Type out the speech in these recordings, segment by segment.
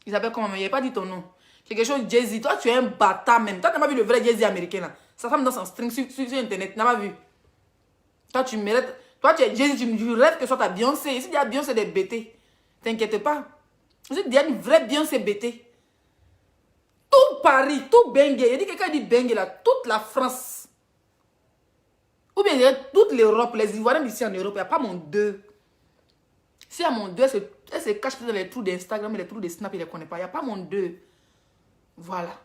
Il s'appelle comment? Il n'a pas dit ton nom. Quelque chose Jay-Z. Toi, tu es un bâtard même. Toi, tu n'as pas vu le vrai Jay-Z américain là. Sa femme dans son string sur Internet. Tu n'as pas vu. Toi, tu mérites. Toi, tu es Jay-Z. Tu rêves que ce soit ta Beyoncé. Ici, il y a Beyoncé des bêtés. T'inquiète pas. Ici, il y a une vraie Beyoncé bêtée. Tout Paris, tout Bengue. Il dit quelqu'un dit Bengue là. Toute la France. Ou bien toute l'Europe. Les Ivoiriens d'ici en Europe. Il n'y a pas mon 2. Si il y a mon 2, elle se cache dans les trous d'Instagram et les trous de Snap. Il ne les connaît pas. Il n'y a pas mon 2. Voilà.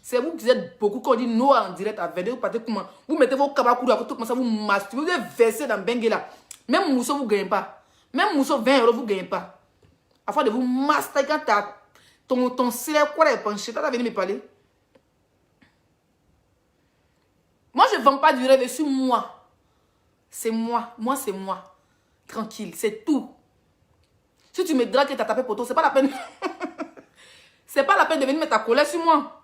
C'est vous qui êtes beaucoup quand on dit no en direct à 22. Vous partez comment? Vous mettez vos kabakoudou à côté, comme ça vous masturbez. Vous êtes versé dans Bengue là. Même Mousso, vous ne gagnez pas. Même Mousso, 20 €, vous ne gagnez pas. Afin de vous master quand ton célèbre quoi est penché. Tu as venu me parler. Moi, je ne vends pas du rêve sur moi. C'est moi. Moi, c'est moi. Tranquille. C'est tout. Si tu me dragues et tu as tapé poteau, c'est pas la peine. C'est pas la peine de venir mettre ta colère sur moi.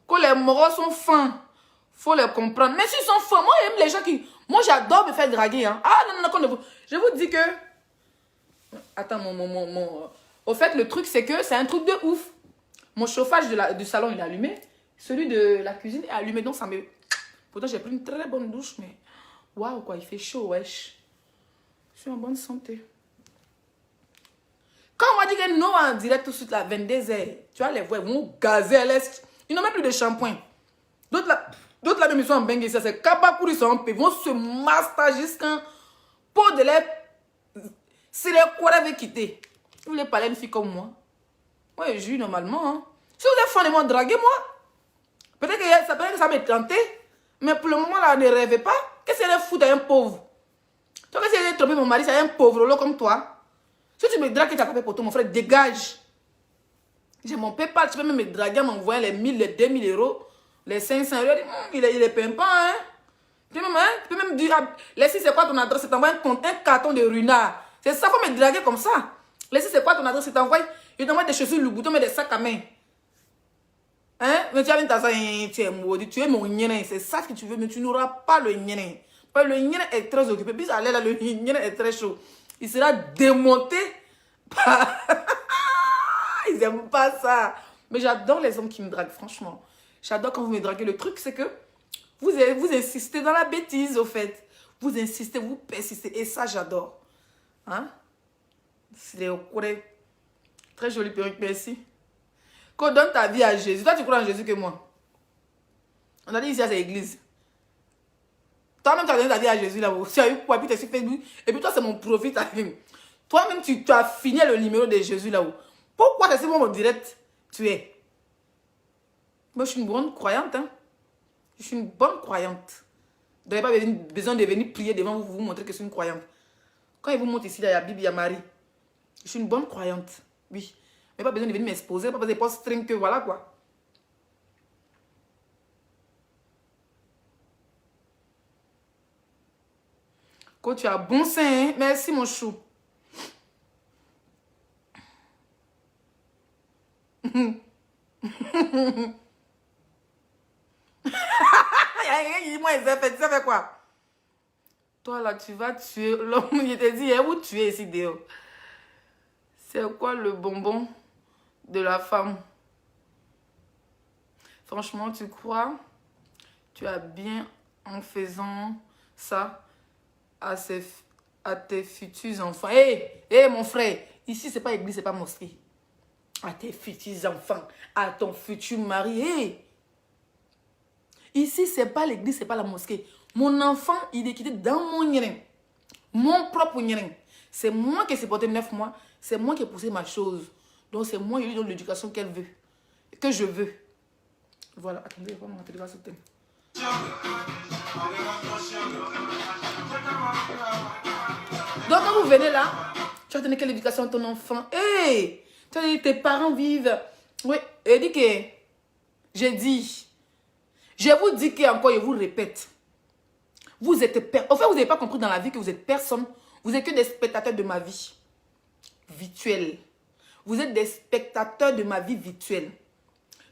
Quand les moraux sont fins, faut les comprendre. Mais s'ils sont fins, moi j'aime les gens qui... Moi j'adore me faire draguer. Hein. Ah non, non, non, je vous dis que... Attends, Au fait, le truc c'est que c'est un truc de ouf. Mon chauffage du salon il est allumé. Celui de la cuisine est allumé. Donc ça me... Pourtant j'ai pris une très bonne douche, mais... Waouh quoi, il fait chaud, wesh. Je suis en bonne santé. Quand on m'a dit que non en direct tout de suite, là, 22h, tu vois les voix, ils vont gazer à l'est. Ils n'ont même plus de shampoing. D'autres là, même ils sont en bengue, ça c'est kabakour, ils sont en paix. Ils vont se master jusqu'à peau de l'air. C'est les quoi veut quitter. Vous voulez parler à une fille comme moi? Moi, je juge normalement. Hein. Si vous êtes fan de moi, draguez-moi. Peut-être que ça m'est tenté. Mais pour le moment, là, ne rêvez pas. Qu'est-ce qu'elle est foutre à un pauvre? Toi, qu'est-ce qu'elle est trompé mon mari, c'est un pauvre là comme toi. Si tu me dragues et tu as tapé pour toi, mon frère, dégage. J'ai mon PayPal, tu peux même me draguer, m'envoyer les 1000, les 2000 €, les 500 €. Il est pimpant, hein. Tu peux même dire, laisse c'est quoi ton adresse, c'est t'envoie un carton de runard. C'est ça, faut me draguer comme ça. Laisse c'est quoi ton adresse, c'est t'envoie, il t'envoie des chaussures, le bouton, mais des sacs à main. Hein? Mais tu as tu es maudit, tu es mon nyenin, c'est ça que tu veux, mais tu n'auras pas le nyenin. Le nyenin est très occupé, puis là, le nyenin est très chaud. Il sera démonté par... Ils n'aiment pas ça. Mais j'adore les hommes qui me draguent, franchement. J'adore quand vous me draguez. Le truc, c'est que vous insistez dans la bêtise, au fait. Vous insistez, vous persistez. Et ça, j'adore. Hein? C'est très jolie perruque, merci. Quand on donne ta vie à Jésus, toi, tu crois en Jésus que moi. On a dit ici à cette église. Toi-même, tu as donné ta vie à Jésus là-haut. Tu as eu quoi, puis tu es sur Facebook. Et puis toi, c'est mon profit. Toi-même, tu as fini le numéro de Jésus là-haut. Pourquoi c'est mon direct tu es? Moi, je suis une bonne croyante. Hein? Je suis une bonne croyante. Vous n'avez pas besoin de venir prier devant vous, vous montrer que je suis une croyante. Quand il vous montre ici, là, il y a Bible, il y a Marie. Je suis une bonne croyante. Oui. Mais pas besoin de venir m'exposer. Pas besoin de pas string que voilà quoi. Quand tu as bon sein, hein? Merci mon chou. Moi, il fait quoi? Toi là, tu vas tuer l'homme. Je te dis, où tu es ici dehors? C'est quoi le bonbon de la femme? Franchement, tu crois? Tu as bien en faisant ça à tes futurs enfants. Hé, mon frère, ici, c'est pas église, c'est pas mosquée. À tes futurs enfants, à ton futur mari. Hey. Ici, c'est pas l'église, c'est pas la mosquée. Mon enfant, il est quitté dans mon nyerin. Mon propre nyerin. C'est moi qui ai supporté 9 mois. C'est moi qui ai poussé ma chose. Donc, c'est moi qui lui donne l'éducation qu'elle veut. Que je veux. Voilà. Attendez, je vais montrer ce thème. Donc, quand vous venez là, tu vas donner quelle éducation à ton enfant? Hey! Tu vas dire, tes parents vivent. Oui, et dit que... J'ai dit... Je vous dis qu'encore, je vous répète. Vous êtes... En fait, vous n'avez pas compris dans la vie que vous êtes personne. Vous n'êtes que des spectateurs de ma vie virtuelle. Vous êtes des spectateurs de ma vie virtuelle.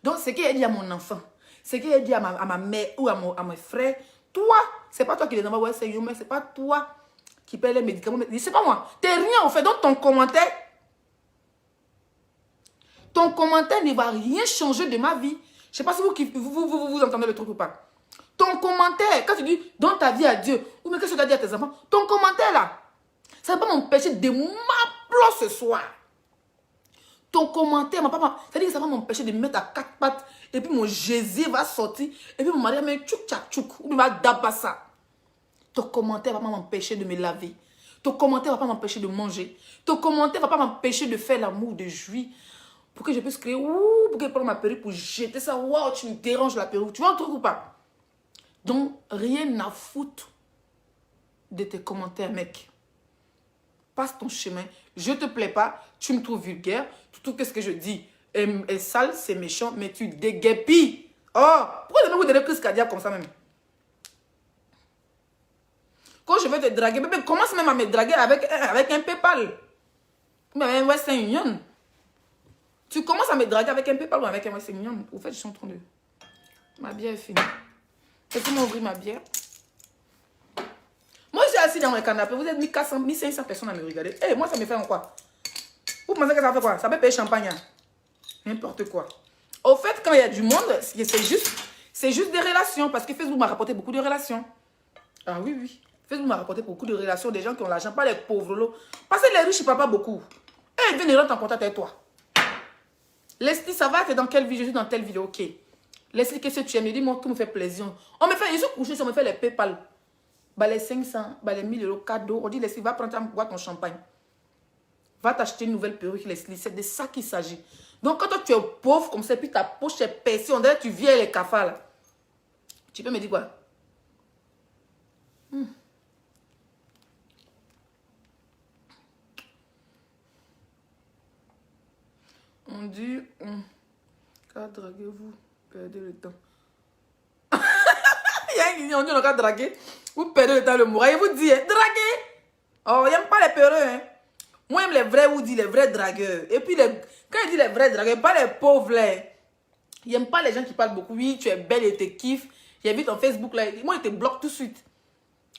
Donc, ce qu'il a dit à mon enfant, ce qu'il a dit à ma mère ou à mes frères, toi, c'est pas toi qui les envoie, ouais, c'est mais c'est pas toi qui paye les médicaments. C'est pas moi. T'es rien en fait. Donc, ton commentaire Ton commentaire ne va rien changer de ma vie. Je ne sais pas si vous entendez le truc ou pas. Ton commentaire, quand tu dis donne ta vie à Dieu, ou mais qu'est-ce que tu as dit à tes enfants, ton commentaire là, ça ne va pas m'empêcher de m'applaudir ce soir. Ton commentaire, ça dit que ça va m'empêcher de me mettre à 4 pattes, et puis mon Jésus va sortir, et puis mon mari va me tchouk tchak tchouk, ou il va daber ça. Ton commentaire ne va pas m'empêcher de me laver. Ton commentaire ne va pas m'empêcher de manger. Ton commentaire ne va pas m'empêcher de faire l'amour, de jouir. Pour que je puisse crier, ouh, pour que je prenne ma perruque pour jeter ça. Waouh, tu me déranges la perruque. Tu vois un truc ou pas? Donc, rien à foutre de tes commentaires, mec. Passe ton chemin. Je ne te plais pas. Tu me trouves vulgaire. Tu trouves que ce que je dis est sale, c'est méchant, mais tu déguépilles. Oh, pourquoi vous donner crise cardiaque comme ça même? Quand je vais te draguer, bébé, commence même à me draguer avec un PayPal. Mais Western Union. Tu commences à me draguer avec un PayPal ou avec un Western Union. Au fait, je suis en train de... Ma bière est finie. Est-ce que m'ouvrir ma bière? Moi, je suis assis dans mon canapé. Vous êtes 1400, 1500 personnes à me regarder. Eh, moi, ça me fait en quoi? Vous pensez que ça fait quoi? Ça peut payer champagne. Hein? N'importe quoi. Au fait, quand il y a du monde, c'est juste des relations. Parce que Facebook m'a rapporté beaucoup de relations. Ah oui, oui. Facebook m'a rapporté beaucoup de relations. Des gens qui ont l'argent, pas les pauvres. Là. Parce que les riches, ils ne parlent pas beaucoup. Eh, ils viennent rentrer en contact avec toi. Leslie, ça va? T'es dans quelle vidéo? Je suis dans telle vidéo. Ok. Leslie, qu'est-ce que tu aimes? Il dit, moi, tout me fait plaisir. On me fait, ils sont couchés, on me fait les PayPal. Bah, les 500, bah, les 1000 € cadeaux. On dit, Leslie, va prendre boire ton champagne. Va t'acheter une nouvelle perruque, Leslie. C'est de ça qu'il s'agit. Donc, quand toi, tu es pauvre comme ça, puis ta poche est percée, on dirait que tu viens les cafards, là. Tu peux me dire quoi? On dit, quand draguez-vous, perdez le temps. Il y a une idée, on dit, on a draguer, vous perdez le temps, le mourant. Il vous dit, draguer. Oh, il n'aime pas les peureux, hein. Moi, j'aime les vrais, vous dit les vrais dragueurs. Et puis, quand il dit les vrais dragueurs, pas les pauvres, là. Il n'aime pas les gens qui parlent beaucoup. Oui, tu es belle et te kiffes. J'ai vu ton Facebook, là. Moi, il te bloque tout de suite.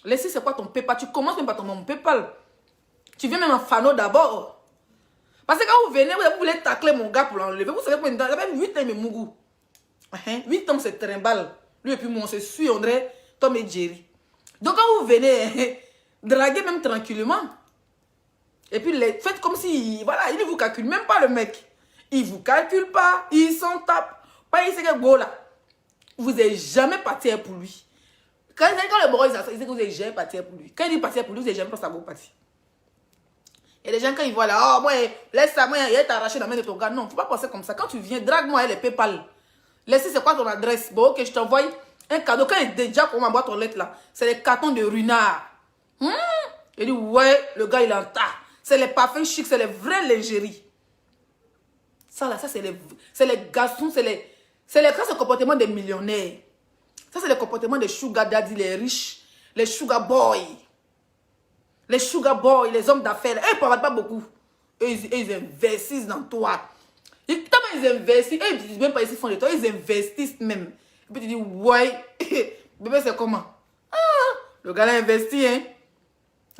Laissez, c'est quoi ton PayPal? Tu commences même par ton PayPal. Tu viens même en fano d'abord. Parce que quand vous venez, vous voulez tacler mon gars pour l'enlever. Vous savez combien de temps? J'avais 8 ans, mais Mougou. 8 ans, c'est trimballe. Lui et puis moi, on se suit, on dirait Tom et Jerry. Donc quand vous venez, draguez même tranquillement. Et puis faites comme si, voilà, il ne vous calcule même pas le mec. Il ne vous calcule pas, il s'en tape. Pas il sait que bon là. Vous n'êtes jamais parti pour lui. Quand le bourreau, il sait que vous n'êtes jamais parti pour lui. Quand il dit partir pour lui, vous n'êtes jamais pas sa go parti. Il y a des gens quand ils voient là, oh moi, laisse ça, moi, il est arraché dans la main de ton gars. Non, il ne faut pas penser comme ça. Quand tu viens, drague-moi les PayPal. Laissez, c'est quoi ton adresse? Bon, ok, je t'envoie un cadeau. Quand il est déjà comme ma boîte aux lettres là, c'est les cartons de Runard. Il dit, ouais, le gars, il est en tas. C'est les parfums chics, c'est les vraies lingeries. Ça là, ça c'est les garçons, c'est le comportement des millionnaires. Ça, c'est le comportement des sugar daddy, les riches, les sugar boys. Les sugar boys, les hommes d'affaires, ils ne parlent pas beaucoup. Ils investissent dans toi. Ils investissent, ils ne disent même pas ils font de toi, ils investissent même. Et puis tu dis, ouais, bébé, c'est comment? Ah, le gars a investi, hein.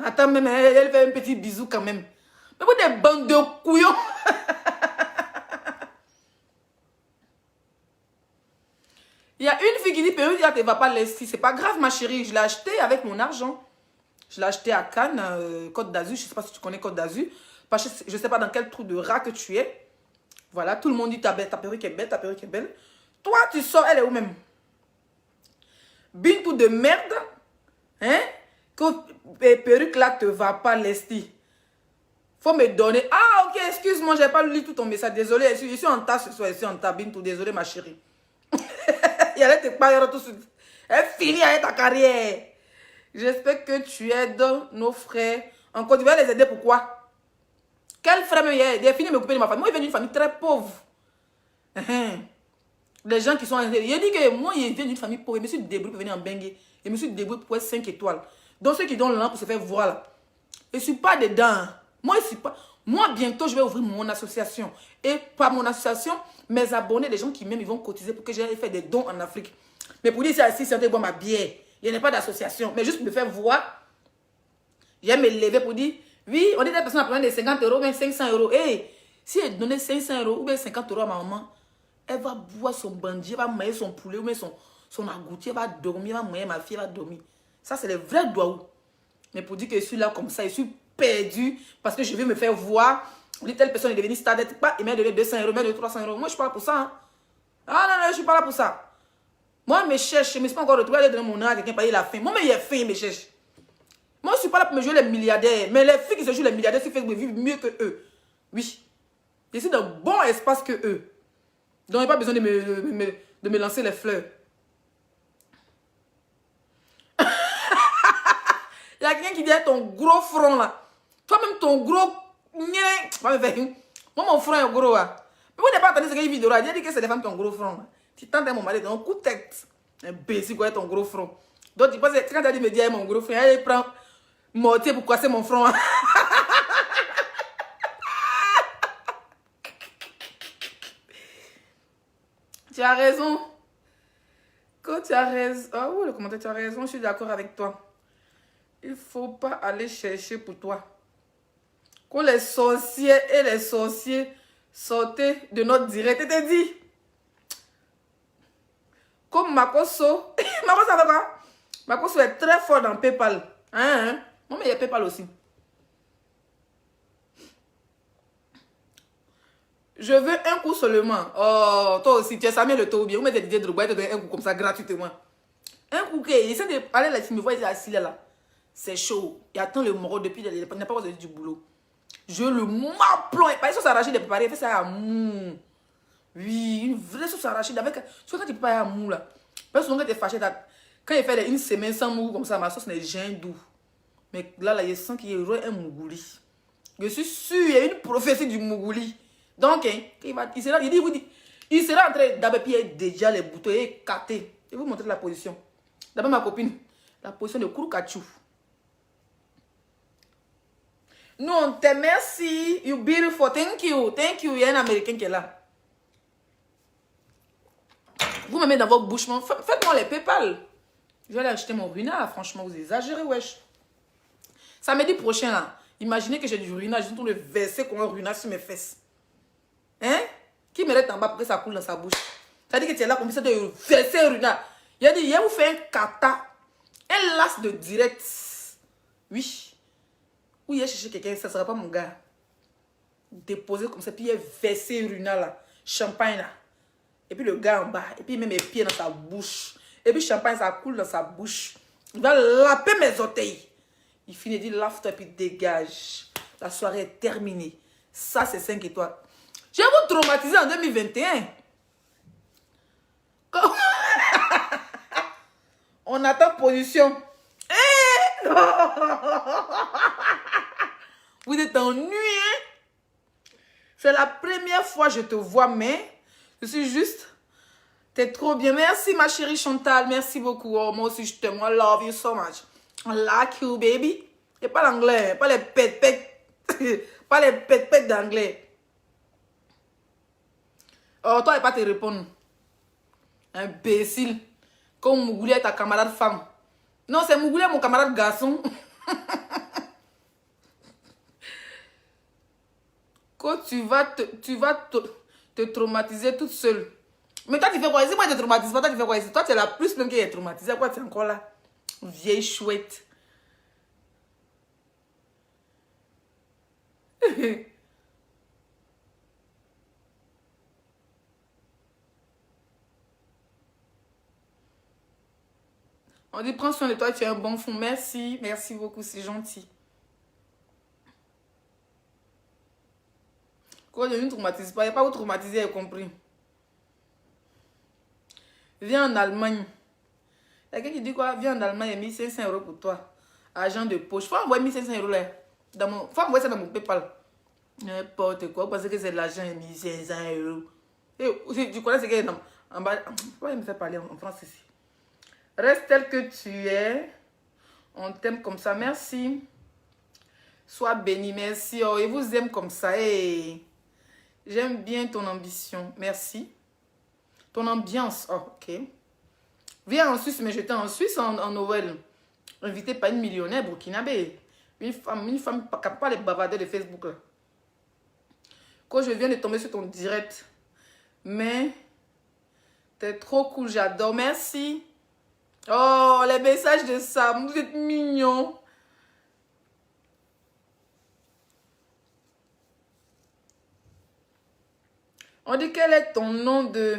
Attends, même, elle fait un petit bisou quand même. Mais vous, des bandes de couillons. Il y a une fille qui dit, Pérou, tu ne vas pas laisser. C'est pas grave, ma chérie, je l'ai acheté avec mon argent. Je l'ai acheté à Cannes, Côte d'Azur. Je ne sais pas si tu connais Côte d'Azur. Parce que je ne sais pas dans quel trou de rat que tu es. Voilà, tout le monde dit ta perruque est belle, ta perruque est belle. Toi, tu sors, elle est où même? Bintou de merde. Hein? Que perruque là te va pas, Leslie. Faut me donner. Ah, ok, excuse-moi, j'ai pas lu tout ton message. Désolé, je suis en tas ce soir, je suis en tas, Bintou. Désolé, ma chérie. Il allait te parler tout de suite. Elle finit avec ta carrière. J'espère que tu aides nos frères. Encore, tu vas les aider pourquoi? Quel frère me il a fini de m'occuper de ma famille? Moi, il vient d'une famille très pauvre. Les gens qui sont... Il a dit que moi, il vient d'une famille pauvre. Je me suis débrouillé pour venir en Bengue. Je me suis débrouillé pour être 5 étoiles. Donc, ceux qui donnent l'an pour se faire voir là. Je ne suis pas dedans. Moi, je suis pas... Moi, bientôt, je vais ouvrir mon association. Et par mon association, mes abonnés, les gens qui m'aiment, ils vont cotiser pour que j'aille faire des dons en Afrique. Mais pour dire, c'est assis, c'est boire ma bière. Il n'y a pas d'association. Mais juste pour me faire voir, je vais me lever pour dire, oui, on dit des personnes à prendre des 50 €, même 500 €. Hey, Si elle donnait 500 € ou bien 50 € à ma maman, elle va boire son bandit, elle va manger son poulet ou bien son agouti, elle va dormir, elle va manger ma fille, elle va dormir. Ça, c'est les vrais douaous. Mais pour dire que je suis là comme ça, je suis perdu parce que je vais me faire voir. On dit telle personne est devenue star, il m'a donné 200 €, il m'a donné 300 €. Moi, je ne suis pas là pour ça. Hein. Ah non, non, je ne suis pas là pour ça. Moi, je me cherche, je ne me suis pas encore retrouvé à donner mon nom à quelqu'un pour il a faim. Moi, mais il a faim, il me cherche. Moi, je ne suis pas là pour me jouer les milliardaires. Mais les filles qui se jouent les milliardaires sur Facebook vivent mieux que eux. Oui. Je suis dans un bon espace que eux. Donc, il n'y a pas besoin de me lancer les fleurs. Il y a quelqu'un qui dit ton gros front là. Toi-même, ton gros. Moi, mon front est gros. Hein. Mais vous n'avez pas entendu ce qu'il vidéo là. Il a dit que c'est des femmes qui ont gros front. Là. Tu tentes mon mari dans un coup de tête. Imbécile, quoi, ton gros front. Donc, tu penses que quand tu as dit me dire mon gros front, elle prend mortier pour casser mon front. Hein. Tu as raison. Quand tu as raison. Oh, oui, le commentaire, tu as raison, je suis d'accord avec toi. Il ne faut pas aller chercher pour toi. Quand les sorciers et les sorciers sortaient de notre direct, tu t'es dit. Comme Makoso. Makoso, ça va quoi? Makoso est très fort dans PayPal. Hein? Moi, mais il y a PayPal aussi. Je veux un coup seulement. Oh, toi aussi, tu es Samuel Le Tour bien. Vous mettez des Drogba, tu te donnes un coup comme ça gratuitement. Un coup qui essaie de aller là, tu me vois, il est assis là. C'est chaud. Il attend le moro depuis, il n'a pas besoin du boulot. Je le m'applomb. Pas une sauce arrachée de préparer, il fait ça à mou. Oui, une vraie sauce arrachée. Avec... Tu vois quand tu prépares à mou là. Parce que souvent quand tu es fâché, quand il fait une semaine sans mou comme ça, ma sauce n'est jamais douce. Mais là, je sens qu'il y aurait un mougouli. Je suis sûr, il y a une prophétie du mougouli. Donc, hein, il sera en train d'appuyer déjà les boutons et écarter. Je vais vous montrer la position. D'abord, ma copine, la position de Kourkachou. Nous, on te merci. You beautiful. Thank you. Thank you. Il y a un Américain qui est là. Vous me mettez dans votre bouche. Faites-moi les PayPal. Je vais aller acheter mon ruinard. Franchement, vous exagérez, wesh. Samedi prochain, là. Imaginez que j'ai du ruinard. Je vais le verser comme un ruinard sur mes fesses. Hein? Qui me reste en bas pour que ça coule dans sa bouche? Ça dit que tu es là comme ça de verser un ruinard. Il a dit, il vous fait un kata. Un las de direct. Oui. Ou il a cherché quelqu'un, ça ne sera pas mon gars. Déposer comme ça, puis il a versé Runa là, champagne là. Et puis le gars en bas, et puis il met mes pieds dans sa bouche. Et puis champagne, ça coule dans sa bouche. Il va laper mes orteils. Il finit, il dit lave-toi, puis dégage. La soirée est terminée. Ça, c'est 5 étoiles. Je vais vous traumatiser en 2021. On attend position. Vous êtes ennuyé. Hein? C'est la première fois que je te vois, mais je suis juste. T'es trop bien. Merci, ma chérie Chantal. Merci beaucoup. Oh, moi aussi, je t'aime. I love you so much. I like you, baby. Et pas l'anglais. Pas les pet-pet. Pas les pet-pet d'anglais. Oh, toi, il va pas te répondre. Imbécile. Comme Mougouli est ta camarade femme. Non, c'est Mougouli mon camarade garçon. Quand tu vas te traumatiser toute seule. Mais toi, tu fais quoi ici? Moi, je te traumatise pas. Toi, tu fais quoi ici? Toi, tu es la plus pleine qui est traumatisée. Pourquoi tu es encore là? Vieille chouette. On dit, prends soin de toi, tu es un bon fond. Merci. Merci beaucoup, c'est gentil. Quand je ne traumatise pas, il n'y a pas où traumatiser, j'ai compris. Viens en Allemagne. Il y a quelqu'un qui dit quoi? Viens en Allemagne, il y a 1500 € pour toi. Argent de poche. Faut envoyer 1500 € là. Faut envoyer ça dans mon PayPal. N'importe quoi. Vous pensez que c'est de l'argent, 1500 €. Et, tu connais ce qu'il y a en bas? Pourquoi il me fait parler en France ici? Reste tel que tu es. On t'aime comme ça. Merci. Sois béni. Merci. Oh, et vous aime comme ça. Hey. J'aime bien ton ambition. Merci. Ton ambiance. Oh, ok. Viens en Suisse, mais j'étais en Suisse en Noël. Invité par une millionnaire burkinabé. Une femme qui n'a pas les bavardeurs de Facebook. Là. Quand je viens de tomber sur ton direct. Mais t'es trop cool, j'adore. Merci. Oh, les messages de Sam, vous êtes mignons. On dit quel est ton nom de